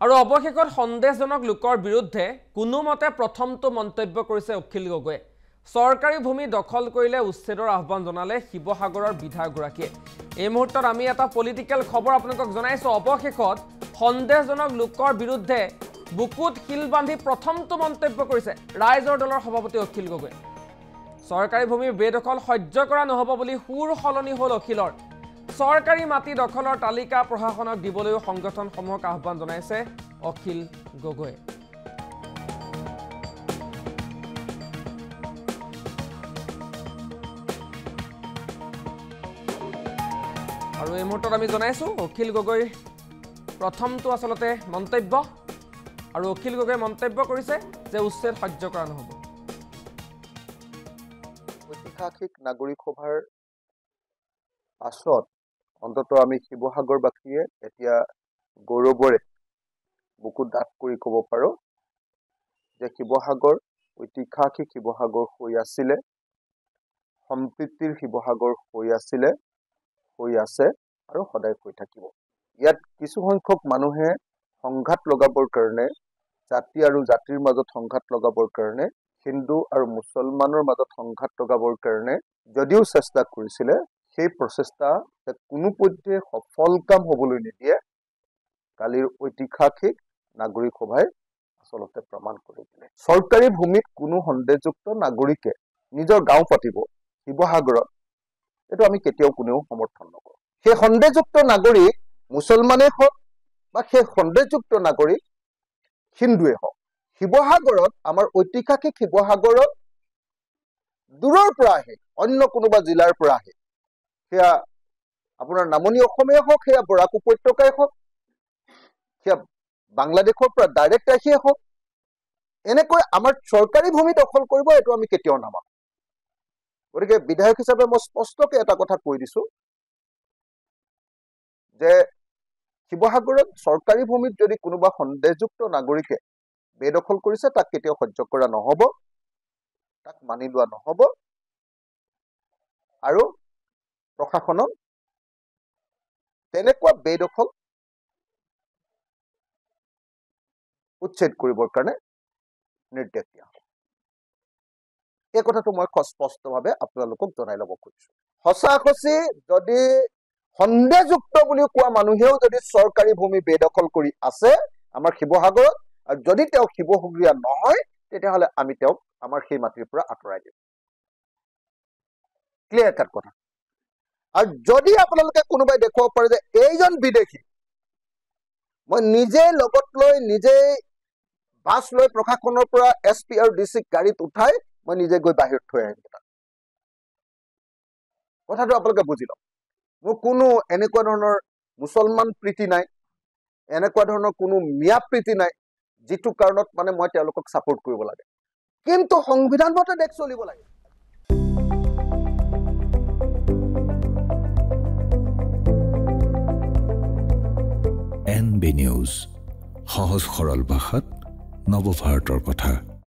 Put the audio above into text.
আৰু অৱশেষত সন্দেহজনক লোকৰ বিৰুদ্ধে কোনোমতে প্ৰথমটো মন্তব্য কৰিছে অখিল গগৈয়ে চৰকাৰী ভূমি দখল কৰিলে উচ্ছেদৰ আহ্বান জনালে শিৱসাগৰৰ বিধায়কগৰাকীয়ে এই মুহূৰ্তত আমি এটা পলিটিক্যাল খবৰ আপোনালোকক জনাইছো অৱশেষত সন্দেহজনক লোকৰ বিৰুদ্ধে বুকুত শিল বান্ধি প্ৰথমটো মন্তব্য কৰিছে ৰাইজৰ দলৰ সভাপতি অখিল গগৈয়ে চৰকাৰী ভূমিৰ বেদখল সহ্য কৰা নহব বুলি হুৰ হলনি হল অখিলৰ চৰকাৰী মাটি দখলৰ তালিকা প্ৰশাসনক দিবলৈ সংগঠনসমূহক আহ্বান জনাইছে অখিল গগৈয়ে আৰু এই মুহূৰ্তত আমি জনাইছো অখিল গগৈৰ প্ৰথমটো আসলতে মন্তব্য আৰু অখিল গগৈয়ে মন্তব্য কৰিছে যে উচ্ছেদ সহ্য কৰা নহব ঐতিহাসিক নাগৰিক সভাৰ পাছত অন্তত আমি শিৱসাগৰবাসীয়ে এতিয়া গৌৰৱৰে বুকুত ডাঠ কৰি ক'ব পাৰো যে শিৱসাগৰ ঐতিহাসিক শিৱসাগৰ হৈ আছিলে সম্প্ৰীতিৰ শিৱসাগৰ হৈ আছিলে হৈ আছে আৰু সদায় হৈ থাকিব ইয়াত কিছু সংখ্যক মানুহে সংঘাত লগাবৰ কাৰণে জাতি আৰু জাতিৰ মাজত সংঘাত লগাবৰ কাৰণে হিন্দু আৰু মুছলমানৰ মাজত সংঘাত লগাবৰ কাৰণে যদিও চেষ্টা কৰিছিলে সেই প্ৰচেষ্টা কোনো পধ্যে সফল কাম হ'বলৈ নিদিয়ে কালিৰ ঐতিহাসিক নাগৰিক সভাই আসলতে প্ৰমাণ কৰি দিলে চৰকাৰী ভূমিত কোনো সন্দেহযুক্ত নাগৰিকে নিজৰ গাঁও পাতিব শিৱসাগৰত এইটো আমি কেতিয়াও কোনেও সমৰ্থন নকৰোঁ সেই সন্দেহযুক্ত নাগৰিক মুছলমানে হওক বা সেই সন্দেহযুক্ত নাগৰিক হিন্দুৱে হওক শিৱসাগৰত আমাৰ ঐতিহাসিক শিৱসাগৰত দূৰৰ পৰা আহে অন্য কোনোবা জিলাৰ পৰা আহে সেয়া আপোনাৰ নামনি অসমে হওক সেয়া বৰাক উপত্যকাই হওক সেয়া বাংলাদেশৰ পৰা ডাইৰেক্ট আহিয়ে হওক এনেকৈ আমাৰ চৰকাৰী ভূমি দখল কৰিব এইটো আমি কেতিয়াও নামানো গতিকে বিধায়ক হিচাপে মই স্পষ্টকৈ এটা কথা কৈ দিছো যে শিৱসাগৰত চৰকাৰী ভূমিত যদি কোনোবা সন্দেহযুক্ত নাগৰিকে বেদখল কৰিছে তাক কেতিয়াও সহ্য কৰা নহব তাক মানি লোৱা নহব আৰু প্ৰশাসনক তেনেকুৱা বেদখল উচ্ছেদ কৰিবৰ কাৰণে নিৰ্দেশ দিয়া হ'ব এই কথাটো মই স্পষ্টভাৱে আপোনালোকক জনাই ল'ব খুজিছো সঁচাসঁচি যদি সন্দেহযুক্ত বুলি কোৱা মানুহেও যদি চৰকাৰী ভূমি বেদখল কৰি আছে আমাৰ শিৱসাগৰত আৰু যদি তেওঁ শিৱসাগৰীয়া নহয় তেতিয়াহ'লে আমি তেওঁক আমাৰ সেই মাটিৰ পৰা আঁতৰাই দিম ক্লিয়াৰ কাট কথা আৰু যদি আপোনালোকে কোনোবাই দেখুৱাব পাৰে যে এইজন বিদেশী মই নিজে লগত লৈ নিজে বাছ লৈ প্ৰশাসনৰ পৰা SP আৰু DC গাড়ীত উঠাই মই নিজে গৈ বাহিৰত থৈ আহিম কথাটো আপোনালোকে বুজি লওক মোৰ কোনো এনেকুৱা ধৰণৰ মুছলমান প্ৰীতি নাই এনেকুৱা ধৰণৰ কোনো মিয়া প্ৰীতি নাই যিটো কাৰণত মানে মই তেওঁলোকক সাপোৰ্ট কৰিব লাগে কিন্তু সংবিধান মতে দেশ চলিব লাগে NB News সহজ সৰল ভাষাত নৱভাৰতৰ কথা